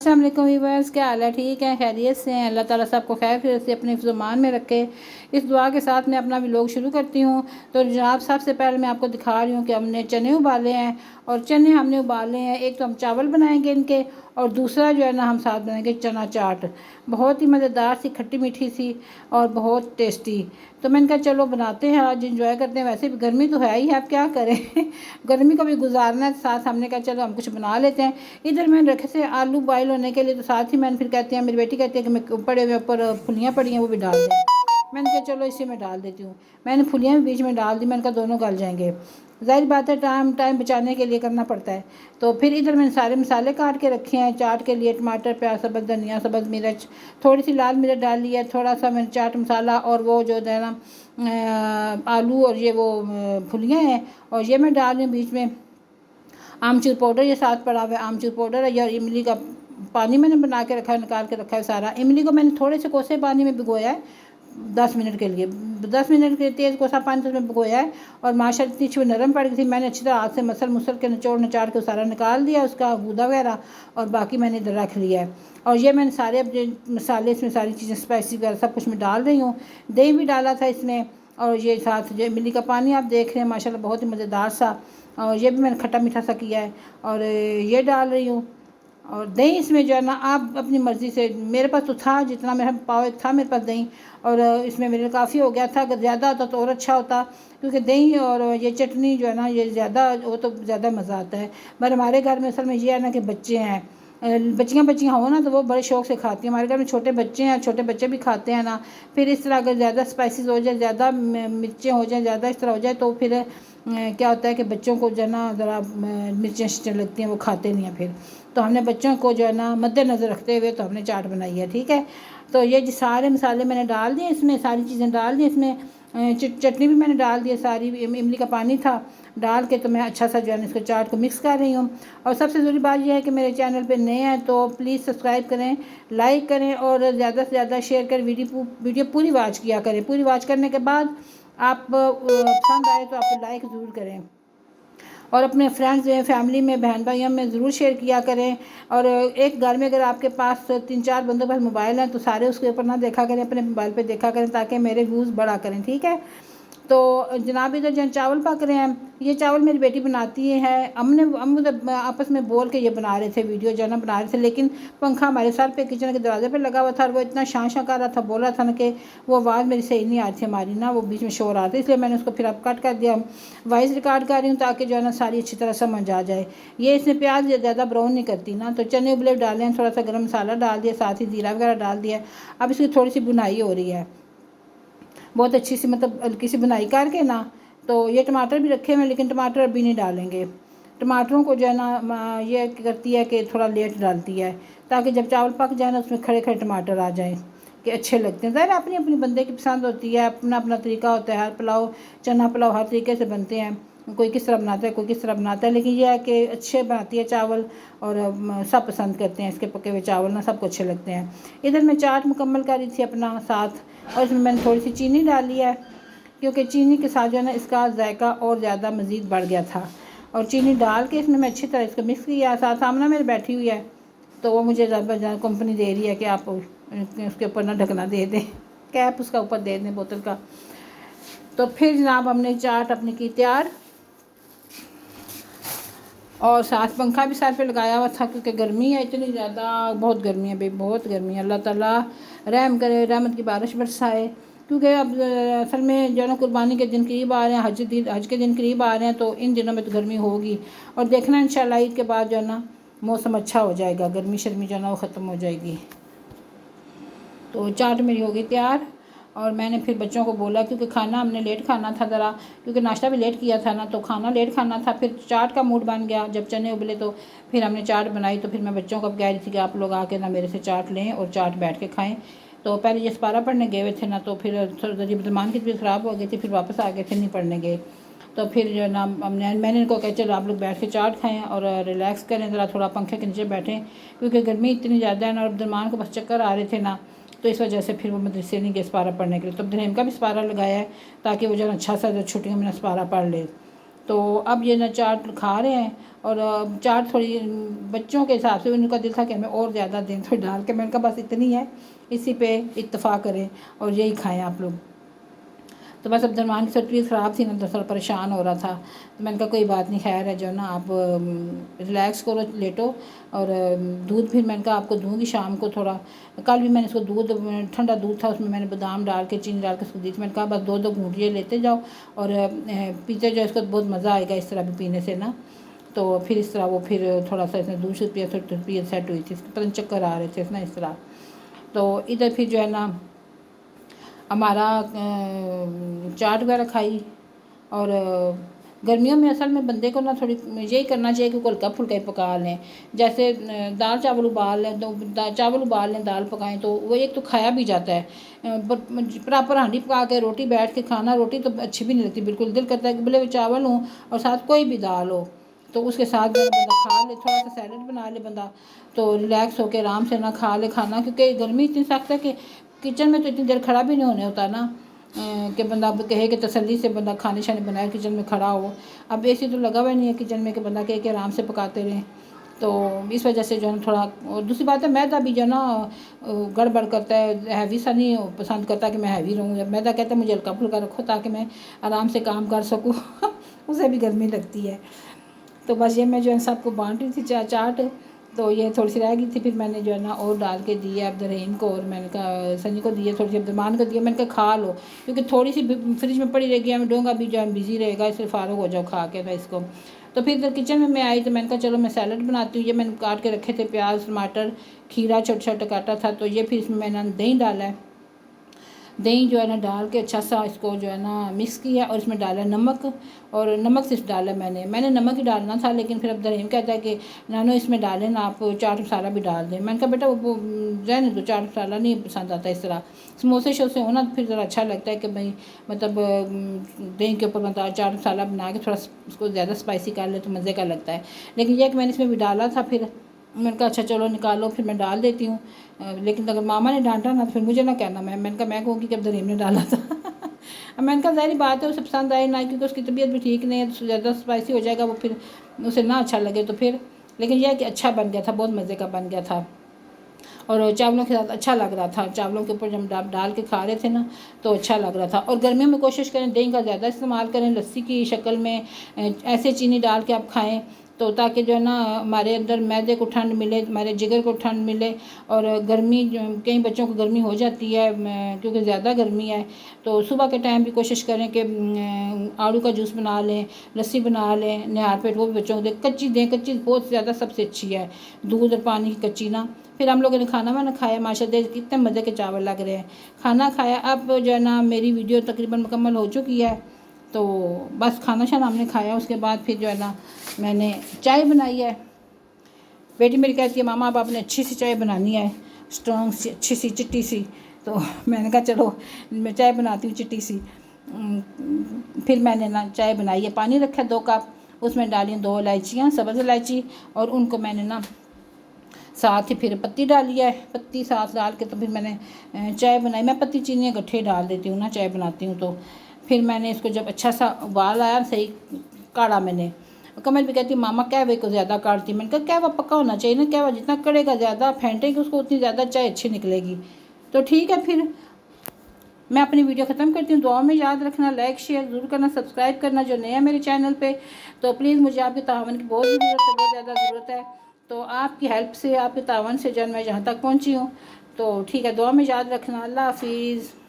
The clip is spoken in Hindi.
अस्सलाम वालेकुम व्यूअर्स, क्या हाल है? ठीक है, खैरियत से हैं? अल्लाह ताला सबको खैर खैर से अपने फ़ुज़मान में रखे। इस दुआ के साथ मैं अपना व्लॉग शुरू करती हूँ। तो जनाब, सबसे पहले मैं आपको दिखा रही हूँ कि हमने चने उबाले हैं, और चने हमने उबाले हैं। एक तो हम चावल बनाएंगे इनके, और दूसरा जो है ना हम साथ बनाएंगे चना चाट। बहुत ही मज़ेदार सी, खट्टी मीठी सी और बहुत टेस्टी। तो मैंने कहा चलो बनाते हैं, आज इंजॉय करते हैं। वैसे भी गर्मी तो है ही है, अब क्या करें गर्मी को भी गुजारना है साथ। हमने कहा चलो हम कुछ बना लेते हैं। इधर मैंने रखे थे आलू बॉयल होने के लिए, तो साथ ही मैंने फिर कहते हैं, मेरी बेटी कहती है कि मैं पड़े हुए ऊपर फुलियाँ पड़ी हैं वो भी डाल दें। मैंने कहा चलो इसी में डाल देती हूँ। मैंने फुलियाँ भी बीच में डाल दी। मैंने कहा दोनों गल जाएंगे। ज़ाहिर बात है, टाइम बचाने के लिए करना पड़ता है। तो फिर इधर मैंने सारे मसाले काट के रखे हैं चाट के लिए। टमाटर, प्याज, सब्ज़ धनिया, सब्ज़ मिर्च, थोड़ी सी लाल मिर्च डाल ली है, थोड़ा सा मैंने चाट मसाला, और वो जो है ना आलू और ये वो फुलियाँ हैं, और ये मैं डाल रही हूँ बीच में आमचूर पाउडर। ये साथ पड़ा हुआ है आमचूर पाउडर है। और इमली का पानी मैंने बना के रखा है, निकाल के रखा है सारा। इमली को मैंने थोड़े से कोसे पानी में भिगोया है 10 मिनट के लिए। 10 मिनट के तेज़ कोसा पानी तो उसमें भिगोया है। और माशाल्लाह इतनी अच्छी नरम पड़ गई थी। मैंने अच्छी तरह हाथ से मसल के निचोड़ के सारा निकाल दिया उसका गूदा वगैरह, और बाकी मैंने इधर रख लिया है। और ये मैंने सारे अपने मसाले इसमें सारी चीज़ें स्पाइसी वगैरह सब कुछ मैं डाल रही हूँ। दही भी डाला था इसमें, और ये साथ जो इमली का पानी आप देख रहे हैं माशाल्लाह बहुत ही मज़ेदार सा। और ये भी मैंने खट्टा मीठा सा किया है, और ये डाल रही हूँ। और दही इसमें जो है ना आप अपनी मर्ज़ी से, मेरे पास तो था जितना मेरा पाव एक था मेरे पास दही, और इसमें मेरे काफ़ी हो गया था। अगर ज़्यादा होता तो और अच्छा होता, क्योंकि दही और ये चटनी जो है ना ये ज़्यादा वो तो ज़्यादा मज़ा आता है। पर हमारे घर में असल में ये है ना कि बच्चे हैं, बच्चियाँ हो ना तो वो बड़े शौक़ से खाती हैं। हमारे घर में छोटे बच्चे हैं, छोटे बच्चे भी खाते हैं ना। फिर इस तरह अगर ज़्यादा स्पाइसेस हो जाए, ज़्यादा मिर्चें हो जाए, ज़्यादा इस तरह हो जाए, तो फिर क्या होता है कि बच्चों को जो है ना ज़रा मिर्चें लगती हैं, वो खाते नहीं हैं फिर। तो हमने बच्चों को जो है ना मद्देनज़र रखते हुए तो हमने चाट बनाई है, ठीक है। तो ये जो सारे मसाले मैंने डाल दिए इसमें, सारी चीज़ें डाल दी इसमें। चटनी भी मैंने डाल दी सारी, इमली का पानी था डाल के। तो मैं अच्छा सा जो है इसको चाट को मिक्स कर रही हूँ। और सबसे ज़रूरी बात यह है कि मेरे चैनल पे नए हैं तो प्लीज़ सब्सक्राइब करें, लाइक करें, और ज़्यादा से ज़्यादा शेयर करें। वीडियो पूरी वॉच किया करें। पूरी वॉच करने के बाद आप पसंद आए तो आप लाइक ज़रूर करें, और अपने फ्रेंड्स में, फैमिली में, बहन भाइयों में ज़रूर शेयर किया करें। और एक घर में अगर आपके पास 3-4 बंदों के पास मोबाइल हैं तो सारे उसके ऊपर ना देखा करें, अपने मोबाइल पे देखा करें, ताकि मेरे व्यूज़ बढ़ा करें, ठीक है। तो जनाब इधर जो चावल पक रहे हैं, ये चावल मेरी बेटी बनाती है। हम उधर आपस में बोल के ये बना रहे थे, वीडियो जो है ना बना रहे थे, लेकिन पंखा हमारे सर पे किचन के दरवाजे पे लगा हुआ था, और वो इतना शां शां कर रहा था, बोल रहा था ना कि वो आवाज़ मेरी सही नहीं आ रही थी हमारी ना, वो बीच में शोर आ रहा था। इसलिए मैंने उसको फिर अब कट कर दिया। वॉइस रिकॉर्ड कर रही हूँ ताकि जो है ना सारी अच्छी तरह समझ आ जाए। ये इसमें प्याज ज़्यादा ब्राउन नहीं करती ना। तो चने उबले डाले हैं, थोड़ा सा गर्म मसाला डाल दिया, साथ ही ज़ीरा वगैरह डाल दिया। अब इसकी थोड़ी सी बुनाई हो रही है, बहुत अच्छी सी, मतलब हल्की सी बुनाई करके ना। तो ये टमाटर भी रखे हुए हैं, लेकिन टमाटर अभी नहीं डालेंगे। टमाटरों को जो है ना ये करती है कि थोड़ा लेट डालती है, ताकि जब चावल पक जाए ना उसमें खड़े खड़े टमाटर आ जाएं कि अच्छे लगते हैं। ज़ाहिर अपनी अपनी बंदे की पसंद होती है, अपना अपना तरीका होता है। हर पुलाव, चना पुलाव हर तरीके से बनते हैं, कोई किस तरह बनाता है, कोई किस तरह बनाता है, लेकिन यह है कि अच्छे बनाती है चावल, और सब पसंद करते हैं इसके पके हुए चावल ना, सबको अच्छे लगते हैं। इधर मैं चाट मुकम्मल कर रही थी अपना साथ, और इसमें मैंने थोड़ी सी चीनी डाली है, क्योंकि चीनी के साथ जो है ना इसका जायका और ज़्यादा मज़ीद बढ़ गया था। और चीनी डाल के इसमें मैं अच्छी तरह इसको मिक्स किया। साथ सामना मेरे बैठी हुई है, तो वो मुझे ज़्यादा कंपनी दे रही है कि आप उसके ऊपर ना ढकना दे दें, कैप उसका ऊपर दे दें बोतल का। तो फिर जनाब हमने चाट अपनी की तैयार, और साथ पंखा भी सर पे लगाया हुआ था, क्योंकि गर्मी है इतनी ज़्यादा, बहुत गर्मी है भाई, बहुत गर्मी है। अल्लाह ताला रहम करे, रहमत की बारिश बरसाए। क्योंकि अब असल में जो है ना कुर्बानी के दिन करीब आ रहे हैं, हज के दिन करीब आ रहे हैं, तो इन दिनों में तो गर्मी होगी। और देखना इंशाल्लाह ईद के बाद जो है ना मौसम अच्छा हो जाएगा, गर्मी शर्मी जो है ना वो ख़त्म हो जाएगी। तो चाट मेरी हो गई तैयार, और मैंने फिर बच्चों को बोला, क्योंकि खाना हमने लेट खाना था ज़रा, क्योंकि नाश्ता भी लेट किया था ना, तो खाना लेट खाना था। फिर चाट का मूड बन गया जब चने उबले, तो फिर हमने चाट बनाई। तो फिर मैं बच्चों को कह रही थी कि आप लोग आके ना मेरे से चाट लें और चाट बैठ के खाएं। तो पहले ये सपारा पढ़ने गए हुए थे ना, तो फिर थोड़ी मुसलमान की तबीयत ख़राब हो गई थी, फिर वापस आ गए थे, नहीं पढ़ने गए। तो फिर जो है ना मैंने इनको कहा चलो आप लोग बैठ के चाट खाएं और रिलैक्स करें, ज़रा थोड़ा पंखे के नीचे बैठें, क्योंकि गर्मी इतनी ज़्यादा है ना, और अब्दुलरहमान को बस चक्कर आ रहे थे ना, तो इस वजह से फिर वो मदरसे नहीं गए सपारा पढ़ने के लिए। तो अब्दुलरहीम का भी सपारा लगाया है, ताकि वो जो अच्छा सा छुट्टियों में सपारा पढ़ ले। तो अब ये ना चाट खा रहे हैं। और चाट थोड़ी बच्चों के हिसाब से उनका दिल था कि हमें और ज़्यादा दें, तो डाल के मैंने कहा बस इतनी है, इसी पे इत्तेफाक करें और यही खाएं आप लोग। तो बस अब दरमान की तबीयत ख़राब थी ना, तो थोड़ा परेशान हो रहा था, तो मैंने कहा कोई बात नहीं, खैर है जो ना, आप रिलैक्स करो, लेटो। और दूध फिर मैंने कहा आपको दूँगी शाम को थोड़ा। कल भी मैंने इसको दूध, ठंडा दूध था, उसमें मैंने बादाम डाल के, चीनी डाल के उसको दी थी। मैंने कहा बस 2-2 घूंट ये लेते जाओ और पीते जाओ, इसको बहुत मज़ा आएगा इस तरह भी पीने से ना। तो फिर इस तरह वो फिर थोड़ा सा इसने दूध पिया, थोड़ी तबीयत सेट हुई थी, पता नहीं चक्कर आ रहे थे ना इस तरह। तो इधर फिर जो है ना हमारा चाट वगैरह खाई। और गर्मियों में असल में बंदे को ना थोड़ी यही करना चाहिए कि हल्का फुल्का ही पका लें। जैसे दाल चावल उबाल लें, तो चावल उबाल लें, दाल पकाएं, तो वो एक तो खाया भी जाता है। प्रॉपर हांडी पका के रोटी बैठ के खाना, रोटी तो अच्छी भी नहीं लगती बिल्कुल। दिल करता है कि भले चावल हो और साथ कोई भी दाल हो, तो उसके साथ बंदा खा ले, थोड़ा सा सैलड बना ले बंदा, तो रिलैक्स होकर आराम से ना खा ले खाना। क्योंकि गर्मी इतनी सख्त है कि किचन में तो इतनी देर खड़ा भी नहीं होने होता ना, कि बंदा कहे कि तसल्ली से बंदा खाने शाने बनाए किचन में खड़ा हो। अब एसी तो लगा हुआ नहीं है किचन में कि बंदा कहे कि आराम से पकाते रहें। तो इस वजह से जो है थोड़ा, और दूसरी बात है मैदा भी जो है ना गड़बड़ करता है, हैवी सा नहीं पसंद करता कि मैं हैवी रहूँ। जब मैदा कहता है मुझे हल्का फुल्का रखो ताकि मैं आराम से काम कर सकूँ उसे भी गर्मी लगती है। तो बस ये मैं जो है सबको बांट रही थी चाट। तो ये थोड़ी सी रह गई थी, फिर मैंने जो है ना और डाल के दी है अब्दुलरहीम को, और मैंने कहा सनी को दी है, थोड़ी सी अब्दुलरहमान को दी है। मैंने कहा खा लो, क्योंकि थोड़ी सी फ्रिज में पड़ी रहेगी, हमें डोंगा भी जो है बिजी रहेगा, इसलिए फारूक हो जाओ खा के ना इसको। तो फिर इधर किचन में मैं आई, तो मैंने कहा चलो मैं सैलड बनाती हूँ। ये मैंने काट के रखे थे प्याज टमाटर खीरा छोटा छोटा काटा था, तो ये फिर इसमें मैंने दही डाला है। दही जो है ना डाल के अच्छा सा इसको जो है ना मिक्स किया, और इसमें डाला नमक, और नमक सिर्फ डाला मैंने नमक ही डालना था, लेकिन फिर अब दरीम कहता है कि नानो इसमें डालें ना, आप चाट मसाला भी डाल दें। मैंने कहा बेटा वो रहने दो, चाट मसाला नहीं पसंद आता इस तरह। समोसे शोसे हो ना, फिर ज़रा अच्छा लगता है कि भाई मतलब दही के ऊपर मतलब चाट मसाला बना के थोड़ा उसको ज़्यादा स्पाइसी कर ले तो मज़े का लगता है। लेकिन यह कि मैंने इसमें भी डाला था, फिर मैंने कहा अच्छा चलो निकालो, फिर मैं डाल देती हूँ। लेकिन अगर मामा ने डांटा ना तो फिर मुझे ना कहना, मैंने कहा मैं कहूँगी कि अब दरीम ने डाला था अब मैंने कहा ज़ाहिर बात है उसे पसंद आए ना, क्योंकि उसकी तबीयत भी ठीक नहीं है, तो ज़्यादा स्पाइसी हो जाएगा वो, फिर उसे ना अच्छा लगे तो फिर। लेकिन यह कि अच्छा बन गया था, बहुत मज़े का बन गया था, और चावलों के साथ अच्छा लग रहा था। चावलों के ऊपर जब डाल के खा रहे थे ना तो अच्छा लग रहा था। और गर्मियों में कोशिश करें दही का ज़्यादा इस्तेमाल करें, लस्सी की शक्ल में ऐसे चीनी डाल के आप खाएं, तो ताकि जो है ना हमारे अंदर मैदे को ठंड मिले, हमारे जिगर को ठंड मिले। और गर्मी, कई बच्चों को गर्मी हो जाती है क्योंकि ज़्यादा गर्मी है, तो सुबह के टाइम भी कोशिश करें कि आड़ू का जूस बना लें, लस्सी बना लें निहार पेट, वो भी बच्चों को दें। कच्ची दें, कच्ची बहुत ज़्यादा सबसे अच्छी है, दूध और पानी की कच्ची ना। फिर हम लोगों ने खाना वाना खाया, माशाल्लाह कितने मज़े के चावल लग रहे हैं। खाना खाया, अब जो है ना मेरी वीडियो तकरीबन मुकम्मल हो चुकी है, तो बस खाना शाना हमने खाया। उसके बाद फिर जो है ना मैंने चाय बनाई है। बेटी मेरी कहती है मामा अब आपने अच्छी सी चाय बनानी है, स्ट्रॉन्ग सी, अच्छी सी, चिट्टी सी। तो मैंने कहा चलो मैं चाय बनाती हूँ चिट्टी सी। फिर मैंने ना चाय बनाई है, पानी रखा 2 कप, उसमें डाली 2 इलायचियाँ, सब्ज़ इलायची, और उनको मैंने ना साथ ही फिर पत्ती डाली है, पत्ती साथ डाल के तो फिर मैंने चाय बनाई। मैं पत्ती चीनी इकट्ठे डाल देती हूँ ना चाय बनाती हूँ तो। फिर मैंने इसको जब अच्छा सा उबाल आया, सही काढ़ा मैंने। कमल भी कहती मामा कहवे को ज़्यादा काढ़ती। मैंने कहा कहवा पक्का होना चाहिए ना, कहवा जितना कड़ेगा ज़्यादा फेंटेगी उसको उतनी ज़्यादा चाय अच्छी निकलेगी। तो ठीक है, फिर मैं अपनी वीडियो ख़त्म करती हूँ। दुआ में याद रखना, लाइक शेयर ज़रूर करना, सब्सक्राइब करना जो नया मेरे चैनल पे। तो प्लीज़ मुझे आपके तावन की बहुत ज़रूरत है, बहुत ज़्यादा ज़रूरत है। तो आपकी हेल्प से, आपके तावन से जो मैं यहाँ तक पहुँची हूँ। तो ठीक है, दुआ में याद रखना। अल्लाह हाफिज़।